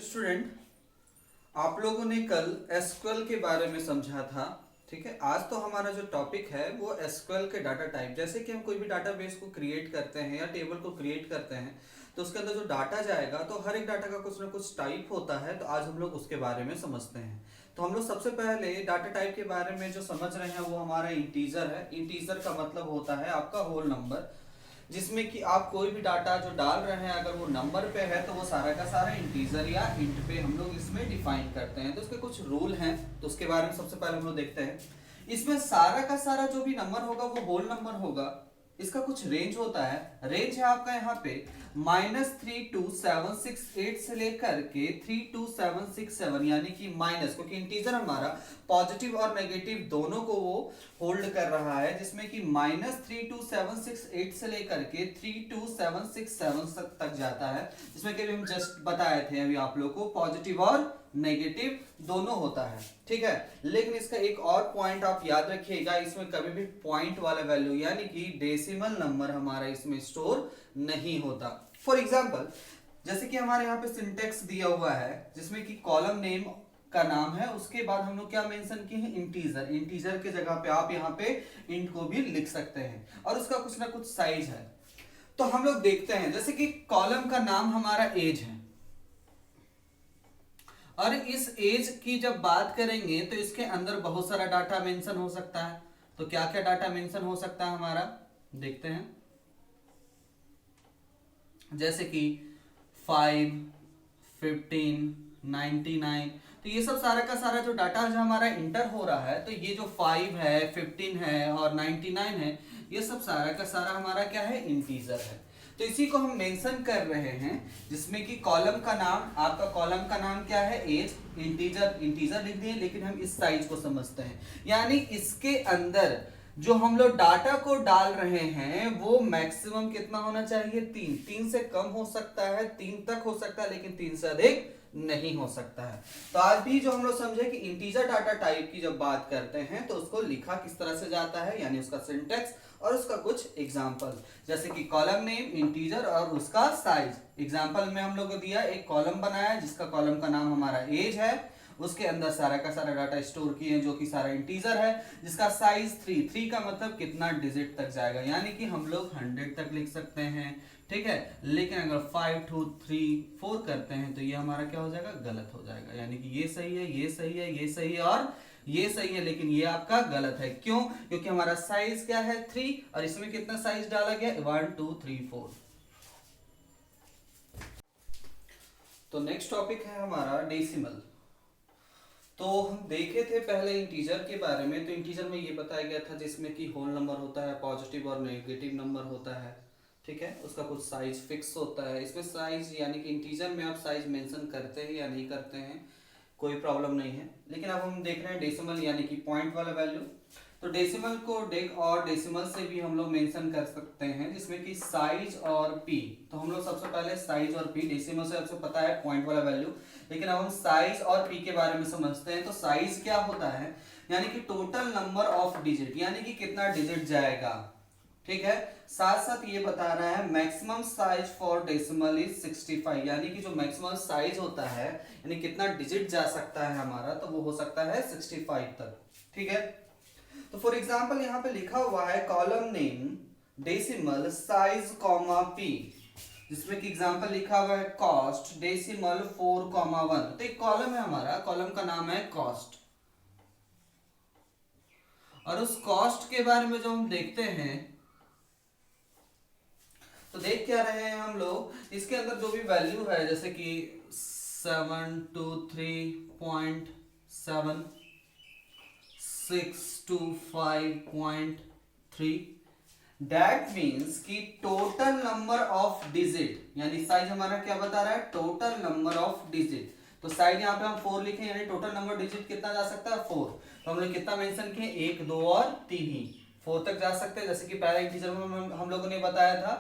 Student, आप लोगों ने कल एसक्यूएल के बारे में समझा था। ठीक है, आज तो हमारा जो टॉपिक है वो एसक्यूएल के डाटा टाइप। जैसे कि हम कोई भी डाटाबेस को क्रिएट करते हैं या टेबल को क्रिएट करते हैं तो उसके अंदर जो डाटा जाएगा तो हर एक डाटा का कुछ ना कुछ टाइप होता है। तो आज हम लोग उसके बारे में समझते हैं। तो हम लोग सबसे पहले डाटा टाइप के बारे में जो समझ रहे हैं वो हमारा इंटीजर है। इंटीजर का मतलब होता है आपका होल नंबर, जिसमें कि आप कोई भी डाटा जो डाल रहे हैं अगर वो नंबर पे है तो वो सारा का सारा इंटीजर या इंट पे हम लोग इसमें डिफाइन करते हैं। तो उसके कुछ रूल हैं, तो उसके बारे में सबसे पहले हम लोग देखते हैं। इसमें सारा का सारा जो भी नंबर होगा वो होल नंबर होगा। इसका कुछ रेंज होता है। रेंज है आपका यहाँ पे -32768 से लेकर के 32767, यानी कि माइनस, क्योंकि इंटीजर हमारा पॉजिटिव और नेगेटिव दोनों को वो होल्ड कर रहा है, जिसमें कि -32768 से लेकर के 32767 तक जाता है, जिसमें कि हम जस्ट बताए थे अभी आप लोग को पॉजिटिव और नेगेटिव दोनों होता है। ठीक है, लेकिन इसका एक और पॉइंट आप याद रखिएगा, इसमें कभी भी पॉइंट वाला वैल्यू यानी कि डेसिमल नंबर हमारा इसमें स्टोर नहीं होता। फॉर एग्जांपल, जैसे कि हमारे यहाँ पे सिंटेक्स दिया हुआ है जिसमें कि कॉलम नेम का नाम है, उसके बाद हम लोग क्या मेंशन किए हैं, इंटीजर। इंटीजर के जगह पे आप यहाँ पे इंट को भी लिख सकते हैं और उसका कुछ ना कुछ साइज है। तो हम लोग देखते हैं, जैसे कि कॉलम का नाम हमारा एज है और इस एज की जब बात करेंगे तो इसके अंदर बहुत सारा डाटा मेंशन हो सकता है। तो क्या क्या डाटा मेंशन हो सकता है हमारा, देखते हैं। जैसे कि 5, 15, 99, तो ये सब सारा का सारा जो डाटा जो हमारा इंटर हो रहा है, तो ये जो 5 है, 15 है और 99 है, ये सब सारा का सारा हमारा क्या है, इंटीजर है। तो इसी को हम मेंशन कर रहे हैं, जिसमें कि कॉलम का नाम, आपका कॉलम का नाम क्या है, एज। इंटीजर इंटीजर लिख दिए, लेकिन हम इस साइज को समझते हैं, यानी इसके अंदर जो हम लोग डाटा को डाल रहे हैं वो मैक्सिमम कितना होना चाहिए, 3 से कम हो सकता है, 3 तक हो सकता है, लेकिन 3 से अधिक नहीं हो सकता है। तो आज भी जो हम लोग समझे कि इंटीजर डाटा टाइप की जब बात करते हैं तो उसको लिखा किस तरह से जाता है, यानी उसका सिंटेक्स और उसका कुछ एग्जांपल, जैसे कि कॉलम नेम, इंटीजर और उसका साइज। एग्जांपल में हम लोग को दिया, एक कॉलम बनाया जिसका कॉलम का नाम हमारा एज है, उसके अंदर सारा का सारा डाटा स्टोर किए जो कि सारा इंटीजर है, जिसका साइज 3 का मतलब कितना डिजिट तक जाएगा, यानी कि हम लोग 100 तक लिख सकते हैं। ठीक है, लेकिन अगर 5, 2, 3, 4 करते हैं तो ये हमारा क्या हो जाएगा, गलत हो जाएगा। यानी कि ये सही है, ये सही है, ये सही है और ये सही है, लेकिन ये आपका गलत है। क्यों? क्योंकि हमारा साइज क्या है, 3, और इसमें कितना साइज डाला गया, 1, 2, 3, 4। तो नेक्स्ट टॉपिक है हमारा डेसिमल। तो हम देखे थे पहले इंटीजर के बारे में। तो इंटीजर में ये बताया गया था जिसमें कि होल नंबर होता है, पॉजिटिव और नेगेटिव नंबर होता है। ठीक है, उसका कुछ साइज फिक्स होता है। इसमें साइज यानी कि इंटीजर में आप साइज मेंशन करते हैं या नहीं करते हैं, कोई प्रॉब्लम नहीं है। लेकिन अब हम देख रहे हैं डेसिमल यानी कि पॉइंट वाला वैल्यू। तो डेसिमल को डेक और डेसिमल से भी हम लोग मेंशन कर सकते हैं, जिसमें कि साइज और पी। तो हम लोग सबसे पहले साइज और पी, डेसिमल से आपको पता है पॉइंट वाला वैल्यू, लेकिन अब हम साइज और पी के बारे में समझते हैं। तो साइज क्या होता है, यानी कि टोटल नंबर ऑफ डिजिट, यानी कि कितना डिजिट जाएगा। ठीक है, साथ साथ ये बता रहा है maximum size for decimal is 65, यानी कि जो मैक्सिमम साइज होता है यानी कितना डिजिट जा सकता है हमारा, तो वो हो सकता है 65 तक। ठीक है, तो फॉर एग्जांपल यहाँ पे लिखा हुआ है column name decimal size comma P, जिसमें कि एग्जांपल लिखा हुआ है कॉस्ट डेसिमल 4,1। तो एक कॉलम है हमारा, कॉलम का नाम है कॉस्ट, और उस कॉस्ट के बारे में जो हम देखते हैं तो देख क्या रहे हैं हम लोग, इसके अंदर जो भी वैल्यू है, जैसे कि 723.7, 625.3, दैट मीन्स कि टोटल नंबर ऑफ डिजिट, यानी साइज हमारा क्या बता रहा है, टोटल नंबर ऑफ डिजिट। तो साइज यहाँ पे हम 4 लिखे, यानी टोटल नंबर डिजिट कितना जा सकता है, 4। तो हमने कितना मेंशन किए, 1, 2 और 3 ही, 4 तक जा सकते हैं। जैसे कि पहला इंटीजर में हम लोगों ने बताया था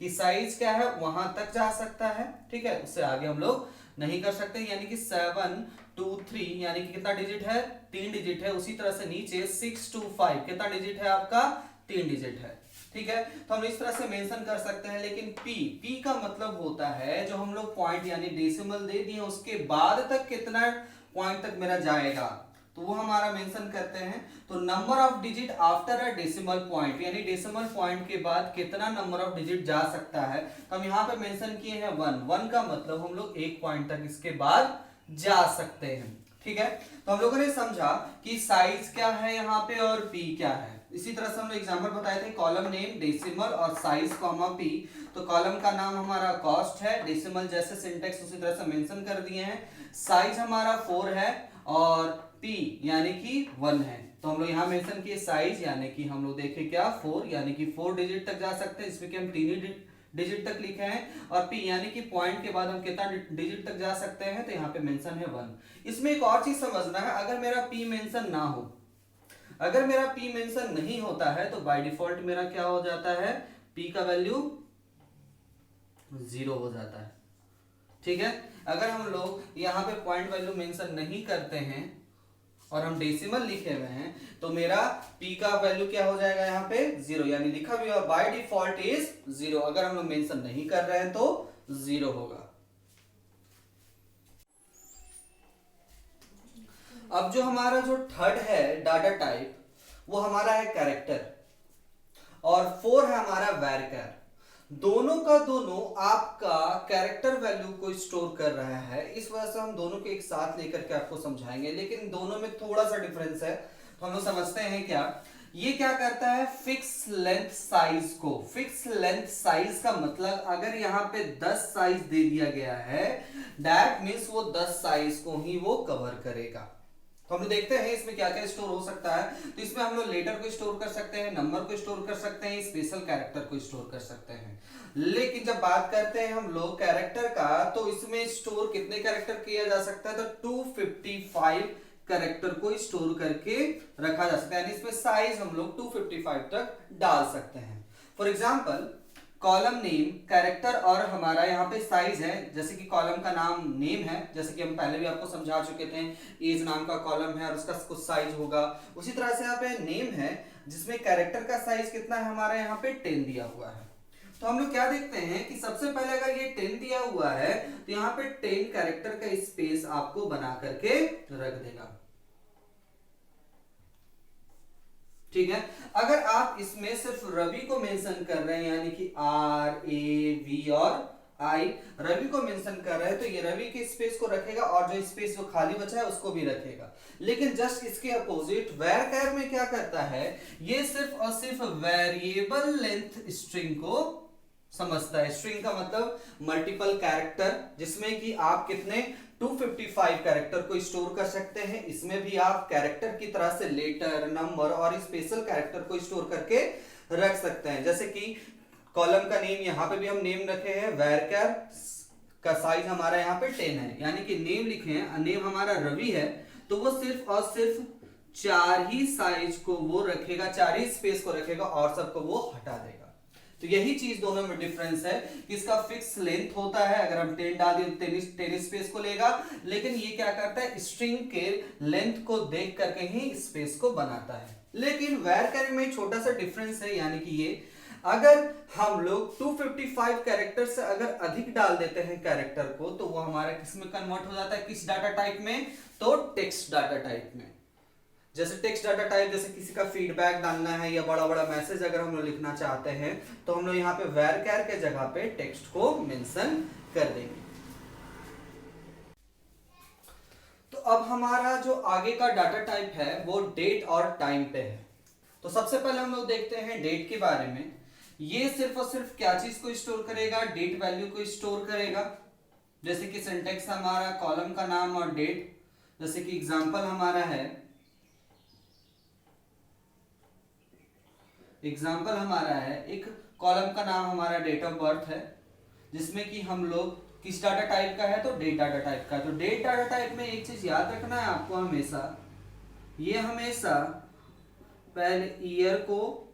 कि साइज क्या है, वहां तक जा सकता है। ठीक है, उससे आगे हम लोग नहीं कर सकते, यानी कि 7, 2, 3, यानी कि कितना डिजिट है, 3 डिजिट है। उसी तरह से नीचे 6, 2, 5 कितना डिजिट है आपका, 3 डिजिट है। ठीक है, तो हम इस तरह से मेंशन कर सकते हैं। लेकिन पी का मतलब होता है जो हम लोग पॉइंट यानी डेसिमल दे दिए उसके बाद तक कितना पॉइंट तक मेरा जाएगा, तो वो हमारा मेंशन करते हैं। तो number of digit after a decimal point, यानी डेसिमल पॉइंट के बाद कितना नंबर ऑफ डिजिट जा सकता है, तो हम यहाँ पे मेंशन किए हैं 1। 1 का मतलब हम लोग एक पॉइंट तक इसके बाद जा सकते हैं। ठीक है, तो हम लोगों ने समझा कि साइज क्या है यहाँ पे और पी क्या है। इसी तरह से हम लोग एग्जाम्पल बताए थे, कॉलम नेम डेसिमल और साइज कॉमा पी। तो कॉलम का नाम हमारा कॉस्ट है, डेसिमल जैसे सिंटेक्स उसी तरह से मेंशन कर दिए हैं, साइज हमारा 4 है और पी यानी कि 1 है। तो हम लोग यहाँ मेंशन किए साइज यानी कि हम लोग देखे क्या 4 यानी कि 4 डिजिट तक जा सकते हैं, इसमें कि हम 3 डिजिट तक लिखे हैं, और पी यानी कि पॉइंट के बाद हम कितना डिजिट तक जा सकते हैं, तो यहाँ पे मेंशन है 1। इसमें एक और चीज समझना है, अगर मेरा पी मेंशन ना हो, अगर मेरा पी मेंशन नहीं होता है तो बाय डिफॉल्ट मेरा क्या हो जाता है, पी का वैल्यू 0 हो जाता है। ठीक है, अगर हम लोग यहाँ पे पॉइंट वैल्यू मेंशन नहीं करते हैं और हम डेसिमल लिखे हुए हैं तो मेरा p का वैल्यू क्या हो जाएगा, यहाँ पे 0, यानी लिखा भी हुआ बाय डिफॉल्ट इज 0। अगर हम लोग मेंशन नहीं कर रहे हैं तो 0 होगा। अब जो हमारा जो थर्ड है डाटा टाइप, वो हमारा है कैरेक्टर और 4 है हमारा वैरकर। दोनों का दोनों आपका कैरेक्टर वैल्यू को स्टोर कर रहा है, इस वजह से हम दोनों को एक साथ लेकर के आपको समझाएंगे, लेकिन दोनों में थोड़ा सा डिफरेंस है। तो हम लोग समझते हैं क्या ये क्या करता है, फिक्स लेंथ साइज को। फिक्स लेंथ साइज का मतलब अगर यहाँ पे 10 साइज दे दिया गया है, दैट मीन्स वो 10 साइज को ही वो कवर करेगा। तो हम लोग देखते हैं इसमें क्या क्या स्टोर हो सकता है। तो इसमें हम लोग लेटर को स्टोर कर सकते हैं, नंबर को स्टोर कर सकते हैं, स्पेशल कैरेक्टर को स्टोर कर सकते हैं। लेकिन जब बात करते हैं हम लोग कैरेक्टर का, तो इसमें स्टोर कितने कैरेक्टर किया जा सकता है, तो 255 कैरेक्टर को स्टोर करके रखा जा सकता है, यानी इसमें साइज हम लोग 255 तक डाल सकते हैं। For example column name character और हमारा यहाँ पे साइज है, जैसे कि कॉलम का नाम नेम है, जैसे कि हम पहले भी आपको समझा चुके थे, एज नाम का कॉलम है और उसका कुछ साइज होगा। उसी तरह से यहाँ पे नेम है जिसमें कैरेक्टर का साइज कितना है, हमारा यहाँ पे 10 दिया हुआ है। तो हम लोग क्या देखते हैं कि सबसे पहले अगर ये 10 दिया हुआ है तो यहाँ पे 10 कैरेक्टर का स्पेस आपको बना करके रख देगा। ठीक है, अगर आप इसमें सिर्फ रवि को मेंशन कर रहे हैं, यानी कि RAV और I रवि को मेंशन कर रहे हैं, तो ये रवि के स्पेस को रखेगा और जो स्पेस जो खाली बचा है उसको भी रखेगा। लेकिन जस्ट इसके अपोजिट वैरकर में क्या करता है, ये सिर्फ और सिर्फ वेरिएबल लेंथ स्ट्रिंग को समझता है। स्ट्रिंग का मतलब मल्टीपल कैरेक्टर, जिसमें कि आप कितने 255 कैरेक्टर को स्टोर कर सकते हैं। इसमें भी आप कैरेक्टर की तरह से लेटर, नंबर और स्पेशल कैरेक्टर को स्टोर करके रख सकते हैं। जैसे कि कॉलम का नेम, यहाँ पे भी हम नेम रखे हैं, वैरकर का साइज हमारा यहाँ पे 10 है, यानी कि नेम लिखे हैं, नेम हमारा रवि है, तो वो सिर्फ और सिर्फ 4 ही साइज को वो रखेगा, 4 ही स्पेस को रखेगा और सबको वो हटा देगा। तो यही चीज दोनों में डिफरेंस है कि इसका फिक्स लेंथ होता है, अगर हम 10 डाल दें 10 स्पेस को लेगा, लेकिन ये क्या करता है, स्ट्रिंग के लेंथ को देख करके ही स्पेस को बनाता है। लेकिन वैरकर में छोटा सा डिफरेंस है, यानी कि ये अगर हम लोग 255 कैरेक्टर से अगर अधिक डाल देते हैं कैरेक्टर को, तो वो हमारा किस में कन्वर्ट हो जाता है, किस डाटा टाइप में, तो टेक्स्ट डाटा टाइप में। जैसे टेक्स्ट डाटा टाइप, जैसे किसी का फीडबैक डालना है या बड़ा बड़ा मैसेज अगर हम लोग लिखना चाहते हैं, तो हम लोग यहाँ पे वैरकर के जगह पे टेक्स्ट को मेंशन कर देंगे। तो अब हमारा जो आगे का डाटा टाइप है वो डेट और टाइम पे है। तो सबसे पहले हम लोग देखते हैं डेट के बारे में। ये सिर्फ और सिर्फ क्या चीज को स्टोर करेगा, डेट वैल्यू को स्टोर करेगा। जैसे कि सिंटेक्स हमारा कॉलम का नाम और डेट, जैसे कि एग्जांपल हमारा है, एग्जाम्पल हमारा है एक कॉलम का नाम हमारा डेट ऑफ बर्थ है, जिसमें कि हम लोग किस डाटा टाइप का है, तो डेट डाटा टाइप का है। तो डेट डाटा टाइप में एक चीज याद रखना है आपको हमेशा, ये हमेशा पहले ईयर को,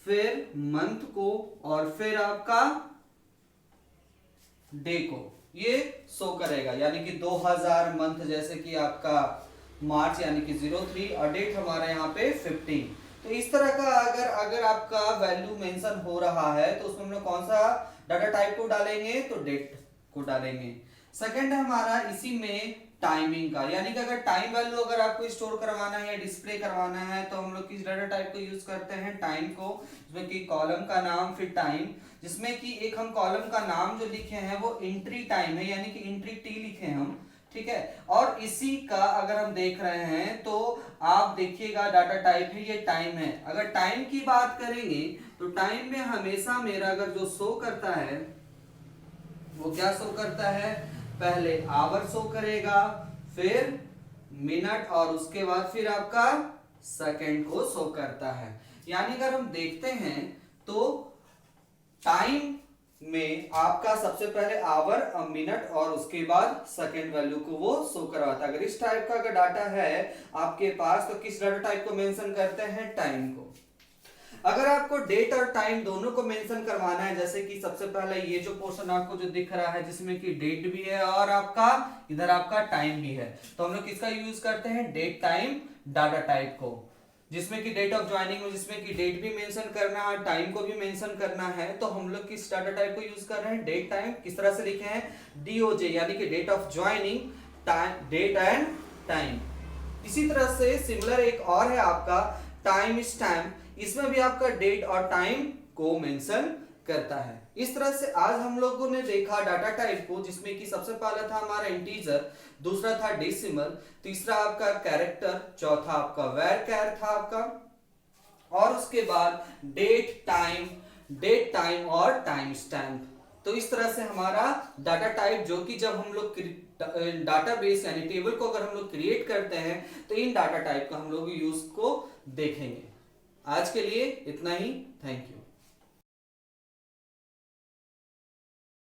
फिर मंथ को और फिर आपका डे को ये शो करेगा, यानी कि 2000 मंथ, जैसे कि आपका मार्च यानी कि 03 और डेट हमारा यहाँ पे 15। तो इस तरह का अगर अगर आपका वैल्यू मेंशन हो रहा है तो उसमें हम लोग कौन सा डाटा टाइप को डालेंगे, तो डेट को डालेंगे। सेकंड है हमारा इसी में टाइमिंग का, यानी कि अगर टाइम वैल्यू अगर आपको स्टोर करवाना है या डिस्प्ले करवाना है तो हम लोग किस डाटा टाइप को यूज करते हैं, टाइम को, जिसमें कि कॉलम का नाम फिर टाइम, जिसमें कि एक हम कॉलम का नाम जो लिखे हैं वो एंट्री टाइम है, यानी कि एंट्री टी लिखे हैं हम, ठीक है। और इसी का अगर हम देख रहे हैं तो आप देखिएगा डाटा टाइप है ये टाइम है। अगर टाइम की बात करेंगे तो टाइम में हमेशा मेरा अगर जो शो करता है वो क्या शो करता है, पहले आवर शो करेगा, फिर मिनट और उसके बाद फिर आपका सेकंड को शो करता है। यानी अगर हम देखते हैं तो टाइम में आपका सबसे पहले आवर, मिनट और उसके बाद सेकंड वैल्यू को वो शो करवाता है। अगर इस टाइप का अगर डाटा है आपके पास तो किस डाटा टाइप को मेंशन करते हैं, टाइम को। अगर आपको डेट और टाइम दोनों को मेंशन करवाना है, जैसे कि सबसे पहले ये जो पोर्शन आपको जो दिख रहा है जिसमें कि डेट भी है और आपका इधर आपका टाइम भी है, तो हम लोग किसका यूज करते हैं, डेट टाइम डाटा टाइप को, जिसमें कि डेट ऑफ ज्वाइनिंग में जिसमें कि डेट भी मेंशन करना है टाइम को भी मेंशन करना है, तो हम लोग किस डाटा टाइप को यूज कर रहे हैं, डेट टाइम। किस तरह से लिखे हैं, डीओजे, यानी कि date of joining time, date and time. इसी तरह से सिमिलर एक और है आपका टाइम स्टैम्प, इसमें भी आपका डेट और टाइम को मेंशन करता है। इस तरह से आज हम लोगों ने देखा डाटा टाइप को, जिसमें कि सबसे पहला था हमारा इंटीजर, दूसरा था डेसिमल, तीसरा आपका कैरेक्टर, चौथा आपका वैरचर था आपका, और उसके बाद डेट टाइम और टाइम स्टैम्प। तो इस तरह से हमारा डाटा टाइप, जो कि जब हम लोग डाटाबेस यानी टेबल को अगर हम लोग क्रिएट करते हैं तो इन डाटा टाइप का हम लोग यूज को देखेंगे। आज के लिए इतना ही, थैंक यू।